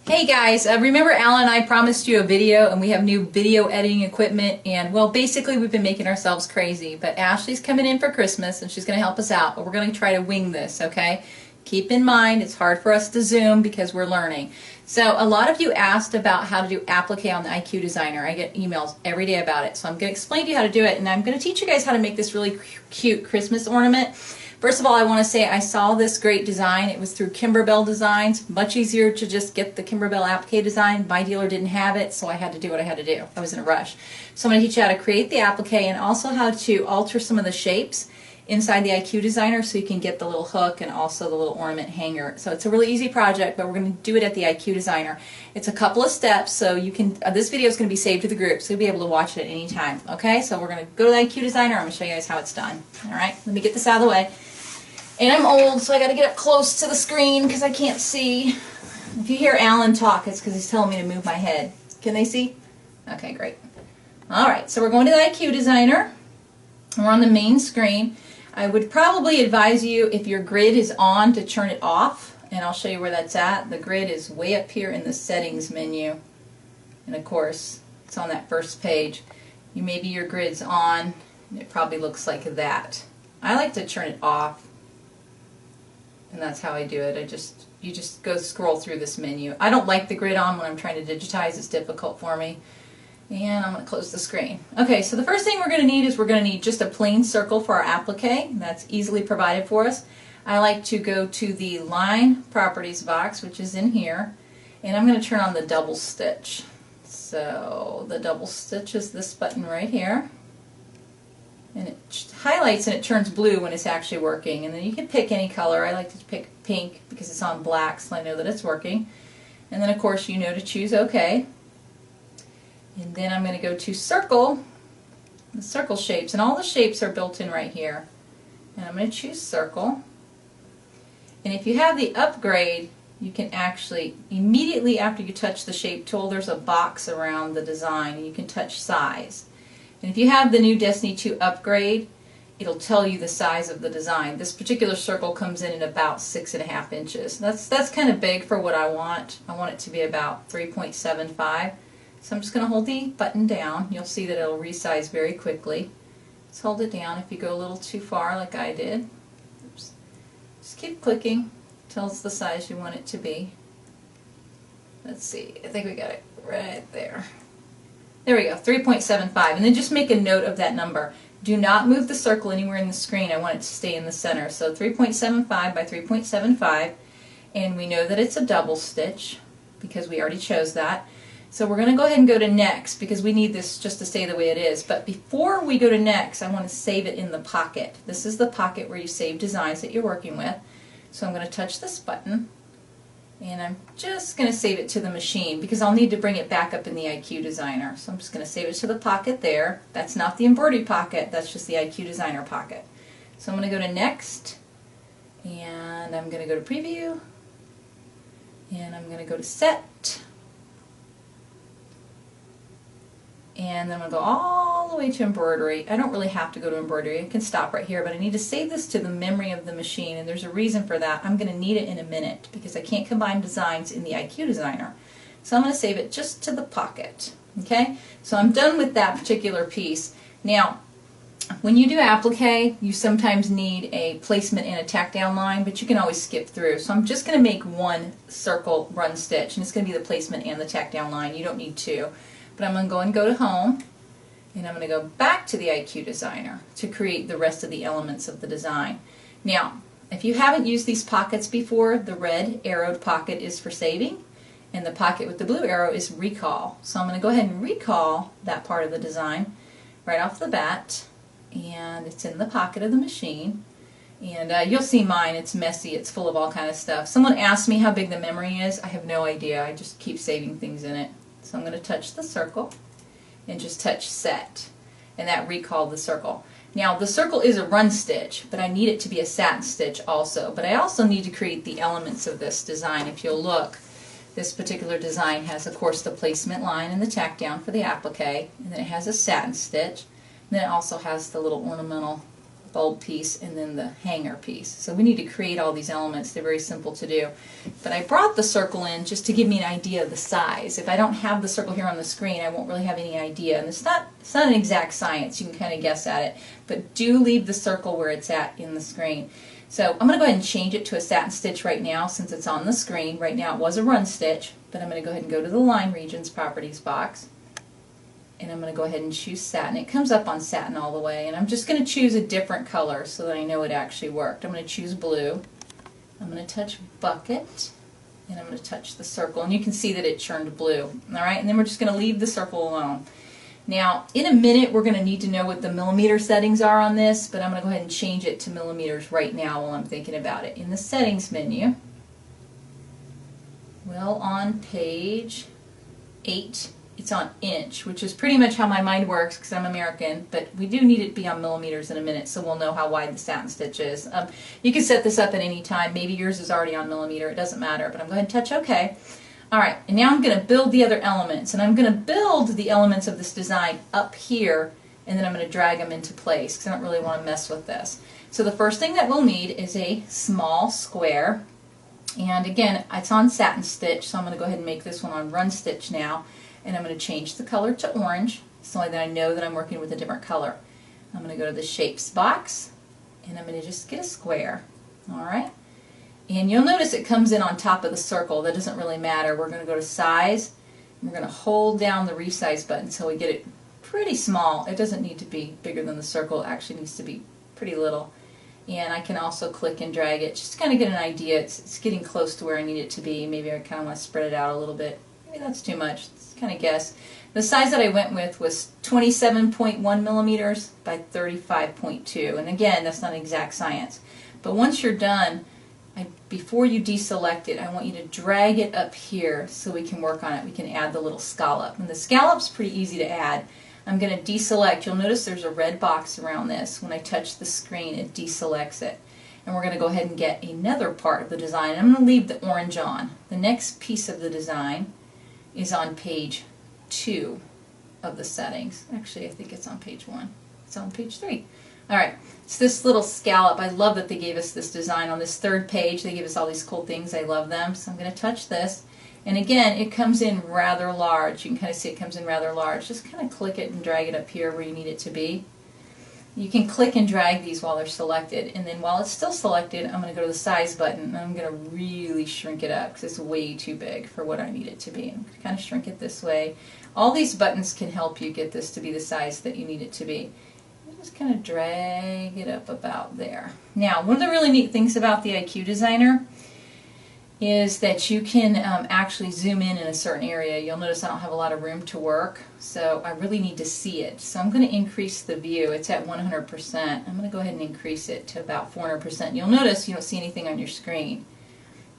Hey guys, remember Alan and I promised you a video, and we have new video editing equipment, and well, basically we've been making ourselves crazy, but Ashley's coming in for Christmas and she's going to help us out, but we're going to try to wing this, okay? Keep in mind it's hard for us to zoom because we're learning. So a lot of you asked about how to do applique on the IQ Designer. I get emails every day about it, so I'm going to explain to you how to do it, and I'm going to teach you guys how to make this really cute Christmas ornament. First of all, I want to say I saw this great design. It was through Kimberbell Designs. Much easier to just get the Kimberbell applique design. My dealer didn't have it, so I had to do what I had to do. I was in a rush. So I'm going to teach you how to create the applique and also how to alter some of the shapes inside the IQ Designer so you can get the little hook and also the little ornament hanger. So it's a really easy project, but we're going to do it at the IQ Designer. It's a couple of steps, so you can. This video is going to be saved to the group, so you'll be able to watch it at any time. Okay, so we're going to go to the IQ Designer. I'm going to show you guys how it's done. All right, let me get this out of the way. And I'm old, so I got to get up close to the screen because I can't see. If you hear Alan talk, it's because he's telling me to move my head. Can they see? Okay, great. All right, so we're going to the IQ Designer. We're on the main screen. I would probably advise you, if your grid is on, to turn it off, and I'll show you where that's at. The grid is way up here in the settings menu, and of course, it's on that first page. Maybe your grid's on, and it probably looks like that. I like to turn it off. And that's how I do it. You just go scroll through this menu. I don't like the grid on when I'm trying to digitize. It's difficult for me. And I'm going to close the screen. Okay, so the first thing we're going to need is we're going to need just a plain circle for our applique. That's easily provided for us. I like to go to the line properties box, which is in here, and I'm going to turn on the double stitch. So the double stitch is this button right here. And it highlights and it turns blue when it's actually working. And then you can pick any color. I like to pick pink because it's on black, so I know that it's working. And then of course you know to choose OK. And then I'm going to go to circle, the circle shapes, and all the shapes are built in right here. And I'm going to choose circle. And if you have the upgrade, you can actually, immediately after you touch the shape tool, there's a box around the design, and you can touch size. And if you have the new Destiny 2 upgrade, it'll tell you the size of the design. This particular circle comes in at about 6.5 inches. That's kind of big for what I want. I want it to be about 3.75. So I'm just going to hold the button down. You'll see that it'll resize very quickly. Just hold it down if you go a little too far like I did. Oops. Just keep clicking until it's the size you want it to be. Let's see, I think we got it right there. There we go, 3.75, and then just make a note of that number. Do not move the circle anywhere in the screen. I want it to stay in the center. So 3.75 by 3.75, and we know that it's a double stitch because we already chose that. So we're going to go ahead and go to next because we need this just to stay the way it is. But before we go to next, I want to save it in the pocket. This is the pocket where you save designs that you're working with. So I'm going to touch this button. And I'm just going to save it to the machine because I'll need to bring it back up in the IQ Designer. So I'm just going to save it to the pocket there. That's not the embroidery pocket, that's just the IQ Designer pocket. So I'm going to go to Next, and I'm going to go to Preview, and I'm going to go to Set, and then I'm going to go all the way to Embroidery. I don't really have to go to Embroidery. I can stop right here, but I need to save this to the memory of the machine, and there's a reason for that. I'm going to need it in a minute because I can't combine designs in the IQ Designer. So I'm going to save it just to the pocket. Okay? So I'm done with that particular piece. Now, when you do applique, you sometimes need a placement and a tack down line, but you can always skip through. So I'm just going to make one circle run stitch, and it's going to be the placement and the tack down line. You don't need two. But I'm going to go and go to Home, and I'm going to go back to the IQ Designer to create the rest of the elements of the design. Now, if you haven't used these pockets before, the red arrowed pocket is for saving, and the pocket with the blue arrow is recall. So I'm going to go ahead and recall that part of the design right off the bat, and it's in the pocket of the machine. And you'll see mine, it's messy, it's full of all kind of stuff. Someone asked me how big the memory is. I have no idea. I just keep saving things in it. So I'm going to touch the circle and just touch Set, and that recalled the circle. Now the circle is a run stitch, but I need it to be a satin stitch also. But I also need to create the elements of this design. If you'll look, this particular design has, of course, the placement line and the tack down for the applique, and then it has a satin stitch, and then it also has the little ornamental bulb piece, and then the hanger piece. So we need to create all these elements. They're very simple to do. But I brought the circle in just to give me an idea of the size. If I don't have the circle here on the screen, I won't really have any idea. And it's not an exact science. You can kind of guess at it. But do leave the circle where it's at in the screen. So I'm going to go ahead and change it to a satin stitch right now since it's on the screen. Right now it was a run stitch, but I'm going to go ahead and go to the Line Regions Properties box. And I'm going to go ahead and choose satin. It comes up on satin all the way, and I'm just going to choose a different color so that I know it actually worked. I'm going to choose blue. I'm going to touch bucket, and I'm going to touch the circle, and you can see that it turned blue. All right, and then we're just going to leave the circle alone. Now, in a minute, we're going to need to know what the millimeter settings are on this, but I'm going to go ahead and change it to millimeters right now while I'm thinking about it. In the settings menu, well, on page 8, it's on inch, which is pretty much how my mind works because I'm American, but we do need it to be on millimeters in a minute so we'll know how wide the satin stitch is. You can set this up at any time. Maybe yours is already on millimeter. It doesn't matter, but I'm going to touch OK. All right, and now I'm going to build the other elements, and I'm going to build the elements of this design up here, and then I'm going to drag them into place because I don't really want to mess with this. So the first thing that we'll need is a small square, and again, it's on satin stitch, so I'm going to go ahead and make this one on run stitch now. And I'm going to change the color to orange so that I know that I'm working with a different color. I'm going to go to the Shapes box, and I'm going to just get a square. All right? And you'll notice it comes in on top of the circle. That doesn't really matter. We're going to go to Size, and we're going to hold down the Resize button until we get it pretty small. It doesn't need to be bigger than the circle. It actually needs to be pretty little. And I can also click and drag it just to kind of get an idea. It's getting close to where I need it to be. Maybe I kind of want to spread it out a little bit. Maybe that's too much. Kind of guess. The size that I went with was 27.1 millimeters by 35.2, and again, that's not exact science. But once you're done, before you deselect it, I want you to drag it up here so we can work on it. We can add the little scallop, and the scallop's pretty easy to add. I'm going to deselect. You'll notice there's a red box around this. When I touch the screen, it deselects it. And we're going to go ahead and get another part of the design. I'm going to leave the orange on. The next piece of the design is on page 2 of the settings. Actually, I think it's on page 1. It's on page 3. All right, it's this little scallop. I love that they gave us this design on this 3rd page. They gave us all these cool things. I love them. So I'm going to touch this. And again, it comes in rather large. You can kind of see it comes in rather large. Just kind of click it and drag it up here where you need it to be. You can click and drag these while they're selected, and then while it's still selected, I'm going to go to the size button, and I'm going to really shrink it up because it's way too big for what I need it to be. I'm going to kind of shrink it this way. All these buttons can help you get this to be the size that you need it to be. Just kind of drag it up about there. Now, one of the really neat things about the IQ Designer is that you can actually zoom in a certain area. You'll notice I don't have a lot of room to work, so I really need to see it. So I'm going to increase the view. It's at 100%. I'm going to go ahead and increase it to about 400%. You'll notice you don't see anything on your screen.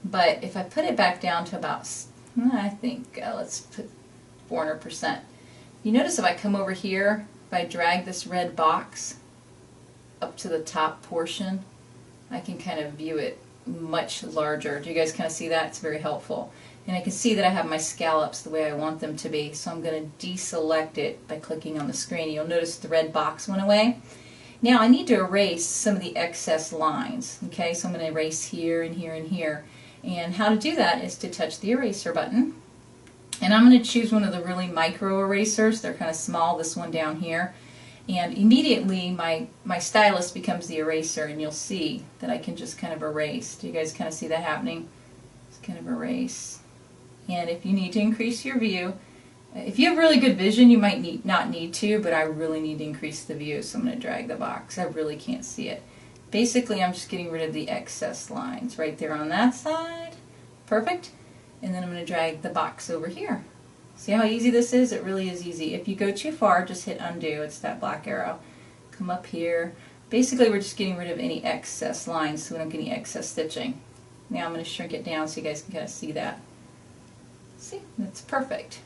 But if I put it back down to about, I think, let's put 400%. You notice if I come over here, if I drag this red box up to the top portion, I can kind of view it much larger. Do you guys kind of see that? It's very helpful. And I can see that I have my scallops the way I want them to be, so I'm going to deselect it by clicking on the screen. You'll notice the red box went away. Now I need to erase some of the excess lines. Okay, so I'm going to erase here and here and here. And how to do that is to touch the eraser button. And I'm going to choose one of the really micro erasers. They're kind of small, this one down here. And immediately my stylus becomes the eraser, and you'll see that I can just kind of erase. Do you guys kind of see that happening? Just kind of erase. And if you need to increase your view, if you have really good vision, you might not need to, but I really need to increase the view, so I'm going to drag the box. I really can't see it. Basically, I'm just getting rid of the excess lines right there on that side. Perfect. And then I'm going to drag the box over here. See how easy this is? It really is easy. If you go too far, just hit undo. It's that black arrow. Come up here. Basically, we're just getting rid of any excess lines so we don't get any excess stitching. Now I'm going to shrink it down so you guys can kind of see that. See? That's perfect.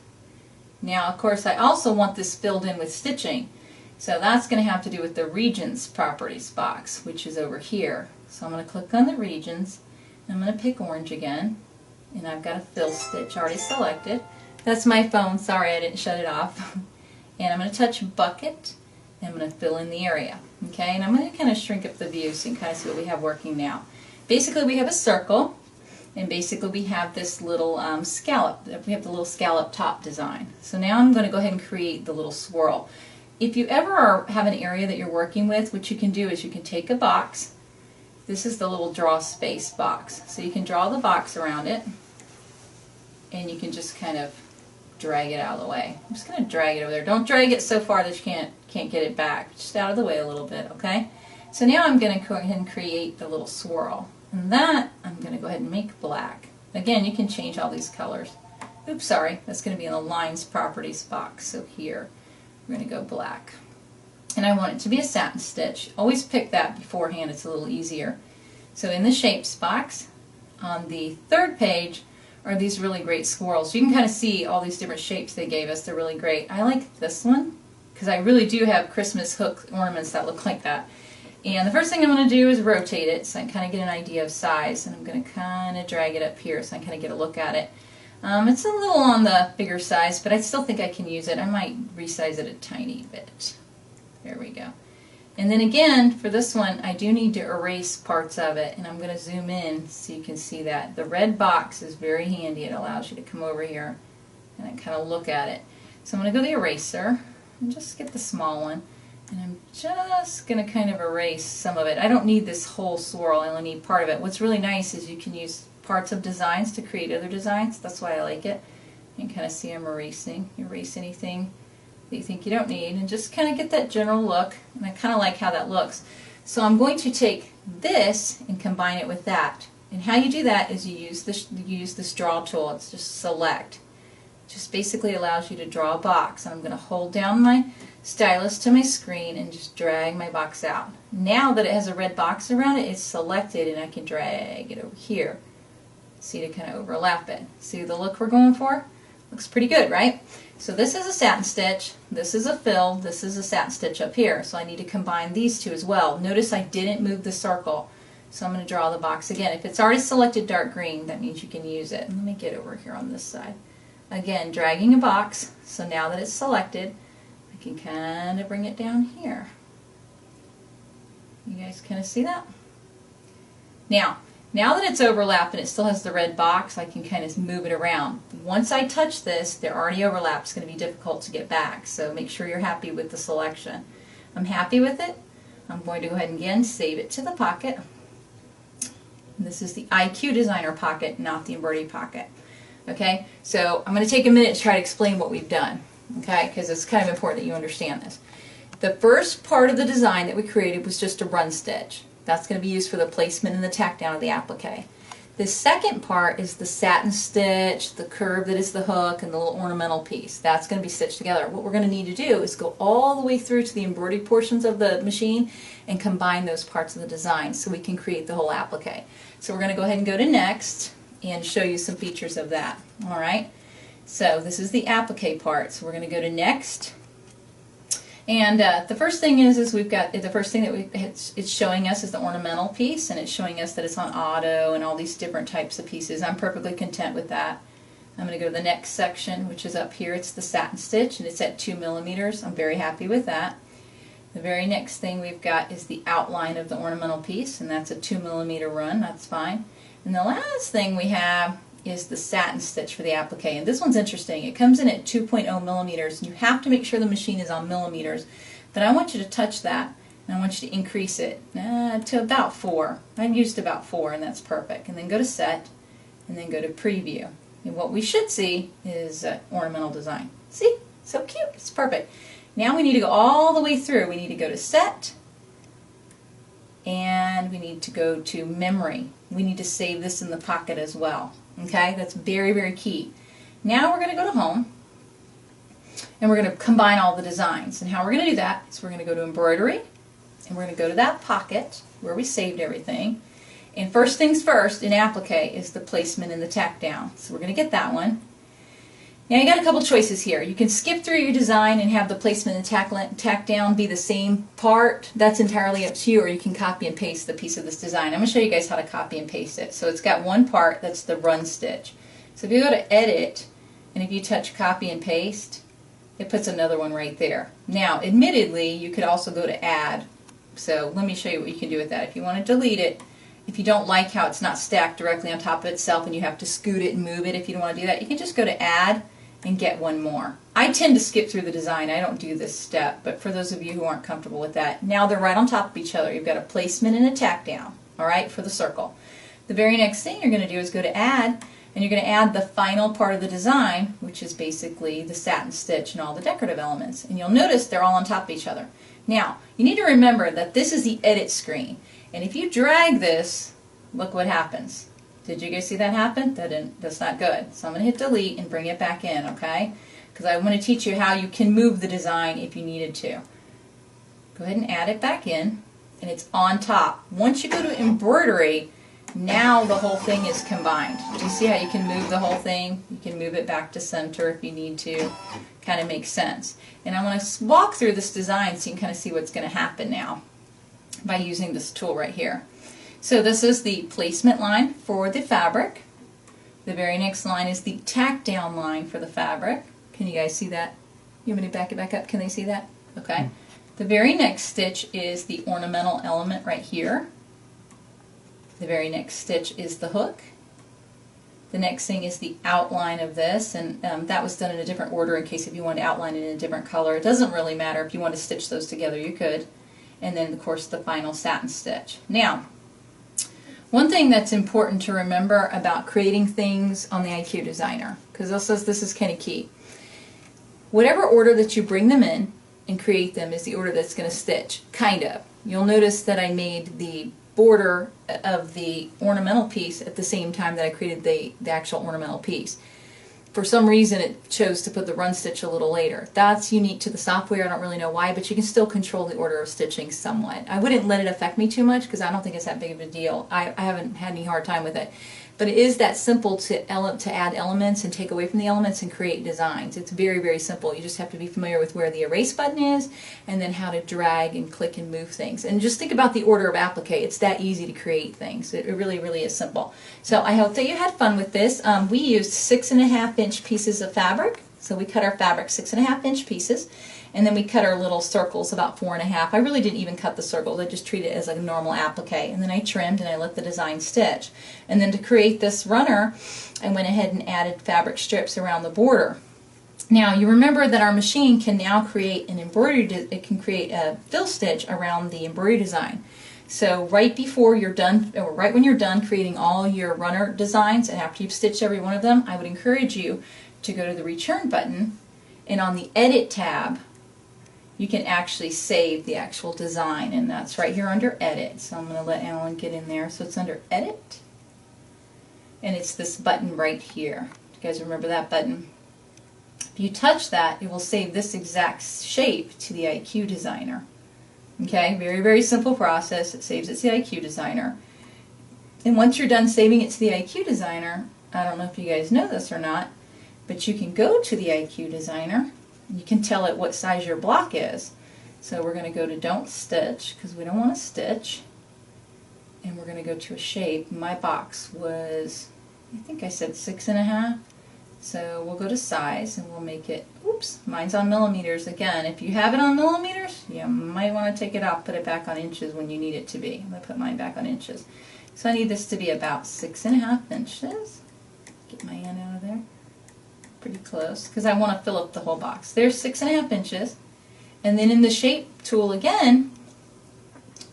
Now, of course, I also want this filled in with stitching. So that's going to have to do with the Regions Properties box, which is over here. So I'm going to click on the Regions. I'm going to pick orange again. And I've got a fill stitch already selected. That's my phone. Sorry, I didn't shut it off. And I'm going to touch bucket. and I'm going to fill in the area. Okay, and I'm going to kind of shrink up the view so you can kind of see what we have working now. Basically we have a circle, and basically we have this little scallop. We have the little scallop top design. So now I'm going to go ahead and create the little swirl. If you ever have an area that you're working with, what you can do is you can take a box. This is the little draw space box. So you can draw the box around it, and you can just kind of drag it out of the way. I'm just going to drag it over there. Don't drag it so far that you can't get it back. Just out of the way a little bit, okay? So now I'm going to go ahead and create the little swirl. And that I'm going to go ahead and make black. Again, you can change all these colors. Oops, sorry. That's going to be in the Lines Properties box. So here, we're going to go black. And I want it to be a satin stitch. Always pick that beforehand. It's a little easier. So in the Shapes box, on the third page, are these really great swirls. You can kind of see all these different shapes they gave us. They're really great. I like this one because I really do have Christmas hook ornaments that look like that. And the first thing I'm going to do is rotate it so I can kind of get an idea of size. And I'm going to kind of drag it up here so I kind of get a look at it. It's a little on the bigger size, but I still think I can use it. I might resize it a tiny bit. There we go. And then again, for this one, I do need to erase parts of it, and I'm going to zoom in so you can see that. The red box is very handy. It allows you to come over here and kind of look at it. So I'm going to go to the eraser and just get the small one, and I'm just going to kind of erase some of it. I don't need this whole swirl. I only need part of it. What's really nice is you can use parts of designs to create other designs. That's why I like it. You can kind of see I'm erasing. Erase anything that you think you don't need, and just kind of get that general look. And I kind of like how that looks. So I'm going to take this and combine it with that. And how you do that is you use this draw tool. It's just select. It just basically allows you to draw a box. And I'm going to hold down my stylus to my screen and just drag my box out. Now that it has a red box around it, it's selected, and I can drag it over here. See, to kind of overlap it. See the look we're going for? Looks pretty good, right? So this is a satin stitch, this is a fill, this is a satin stitch up here. So I need to combine these two as well. Notice I didn't move the circle. So I'm going to draw the box again. If it's already selected dark green, that means you can use it. Let me get over here on this side. Again, dragging a box. So now that it's selected, I can kind of bring it down here. You guys kind of see that? Now that it's overlapped and it still has the red box, I can kind of move it around. Once I touch this, they're already overlapped. It's going to be difficult to get back, so make sure you're happy with the selection. I'm happy with it. I'm going to go ahead and again save it to the pocket. And this is the IQ Designer pocket, not the Embroidery pocket. Okay, so I'm going to take a minute to try to explain what we've done, okay, because it's kind of important that you understand this. The first part of the design that we created was just a run stitch. That's going to be used for the placement and the tack down of the applique. The second part is the satin stitch, the curve that is the hook, and the little ornamental piece. That's going to be stitched together. What we're going to need to do is go all the way through to the embroidery portions of the machine and combine those parts of the design so we can create the whole applique. So we're going to go ahead and go to Next and show you some features of that. All right. So this is the applique part. So we're going to go to Next. And the first thing is we've got the first thing that it's showing us is the ornamental piece, and it's showing us that it's on auto and all these different types of pieces. I'm perfectly content with that. I'm going to go to the next section, which is up here. It's the satin stitch, and it's at 2 millimeters. I'm very happy with that. The very next thing we've got is the outline of the ornamental piece, and that's a 2 millimeter run. That's fine. And the last thing we have is the satin stitch for the applique. And this one's interesting. It comes in at 2.0 millimeters. And you have to make sure the machine is on millimeters. But I want you to touch that, and I want you to increase it to about 4. I've used about 4, and that's perfect. And then go to Set, and then go to Preview. And what we should see is ornamental design. See? So cute. It's perfect. Now we need to go all the way through. We need to go to Set, and we need to go to Memory. We need to save this in the pocket as well. Okay, that's very, very key. Now we're going to go to Home, and we're going to combine all the designs. And how we're going to do that is we're going to go to Embroidery, and we're going to go to that pocket where we saved everything. And first things first in Applique is the placement and the tack down. So we're going to get that one. Now you got a couple choices here. You can skip through your design and have the placement and tack down be the same part. That's entirely up to you, or you can copy and paste the piece of this design. I'm going to show you guys how to copy and paste it. So it's got one part, that's the run stitch. So if you go to Edit, and if you touch Copy and Paste, it puts another one right there. Now, admittedly, you could also go to add. So let me show you what you can do with that. If you want to delete it, if you don't like how it's not stacked directly on top of itself and you have to scoot it and move it, if you don't want to do that, you can just go to add and get one more. I tend to skip through the design. I don't do this step, but for those of you who aren't comfortable with that, now they're right on top of each other. You've got a placement and a tack down, all right, for the circle. The very next thing you're going to do is go to add, and you're going to add the final part of the design, which is basically the satin stitch and all the decorative elements. And you'll notice they're all on top of each other. Now, you need to remember that this is the edit screen. And if you drag this, look what happens. Did you guys see that happen? That's not good. So I'm going to hit delete and bring it back in, okay? Because I want to teach you how you can move the design if you needed to. Go ahead and add it back in, and it's on top. Once you go to embroidery, now the whole thing is combined. Do you see how you can move the whole thing? You can move it back to center if you need to. Kind of makes sense. And I want to walk through this design so you can kind of see what's going to happen now by using this tool right here. So this is the placement line for the fabric. The very next line is the tack down line for the fabric. Can you guys see that? You want me to back it back up? Can they see that? Okay. The very next stitch is the ornamental element right here. The very next stitch is the hook. The next thing is the outline of this, and that was done in a different order in case if you wanted to outline it in a different color. It doesn't really matter. If you want to stitch those together, you could. And then, of course, the final satin stitch. Now, one thing that's important to remember about creating things on the IQ Designer, because this is kind of key. Whatever order that you bring them in and create them is the order that's going to stitch, kind of. You'll notice that I made the border of the ornamental piece at the same time that I created the actual ornamental piece. For some reason it chose to put the run stitch a little later. That's unique to the software. I don't really know why, but you can still control the order of stitching somewhat. I wouldn't let it affect me too much because I don't think it's that big of a deal. I haven't had any hard time with it. But it is that simple to add elements and take away from the elements and create designs. It's very, very simple. You just have to be familiar with where the erase button is and then how to drag and click and move things. And just think about the order of applique. It's that easy to create things. It really, really is simple. So I hope that you had fun with this. We used 6.5-inch pieces of fabric. So we cut our fabric 6.5-inch pieces. And then we cut our little circles about 4.5. I really didn't even cut the circles. I just treated it as a normal applique. And then I trimmed and I let the design stitch. And then to create this runner, I went ahead and added fabric strips around the border. Now you remember that our machine can now create an embroidery, it can create a fill stitch around the embroidery design. So right before you're done, or right when you're done creating all your runner designs, and after you've stitched every one of them, I would encourage you to go to the return button, and on the edit tab, you can actually save the actual design, and that's right here under edit. So I'm going to let Alan get in there. So it's under edit, and it's this button right here. You guys remember that button? If you touch that, it will save this exact shape to the IQ Designer. Okay, very, very simple process. It saves it to the IQ Designer. And once you're done saving it to the IQ Designer, I don't know if you guys know this or not, but you can go to the IQ Designer. You can tell it what size your block is. So we're going to go to Don't Stitch, because we don't want to stitch. And we're going to go to a shape. My box was, I think I said 6.5. So we'll go to size and we'll make it, oops, mine's on millimeters. Again, if you have it on millimeters, you might want to take it out, put it back on inches when you need it to be. I'm going to put mine back on inches. So I need this to be about 6.5 inches. Get my hand out of there. Pretty close, because I want to fill up the whole box. There's 6.5 inches. And then in the shape tool again,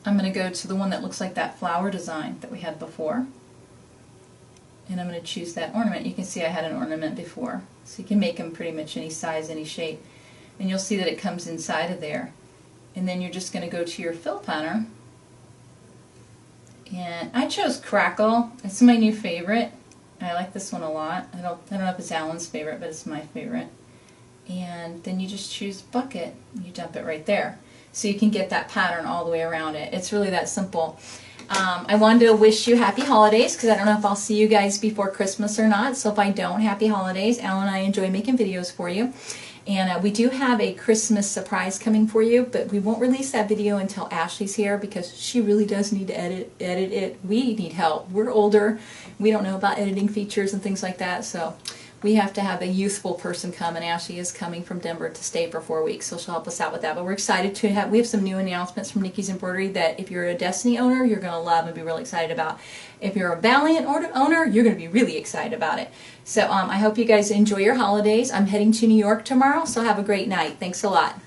I'm going to go to the one that looks like that flower design that we had before. And I'm going to choose that ornament. You can see I had an ornament before. So you can make them pretty much any size, any shape. And you'll see that it comes inside of there. And then you're just going to go to your fill pattern. And I chose Crackle. It's my new favorite. I like this one a lot. I don't know if it's Alan's favorite, but it's my favorite. And then you just choose bucket. You dump it right there. So you can get that pattern all the way around it. It's really that simple. I wanted to wish you happy holidays, because I don't know if I'll see you guys before Christmas or not. So if I don't, happy holidays. Alan and I enjoy making videos for you. And we do have a Christmas surprise coming for you, but we won't release that video until Ashley's here, because she really does need to edit it. We need help. We're older. We don't know about editing features and things like that, so we have to have a youthful person come, and Ashley is coming from Denver to stay for 4 weeks, so she'll help us out with that. But we're excited to have, we have some new announcements from Nikki's Embroidery that if you're a Destiny owner, you're going to love and be really excited about. If you're a Valiant owner, you're going to be really excited about it. So I hope you guys enjoy your holidays. I'm heading to New York tomorrow, so have a great night. Thanks a lot.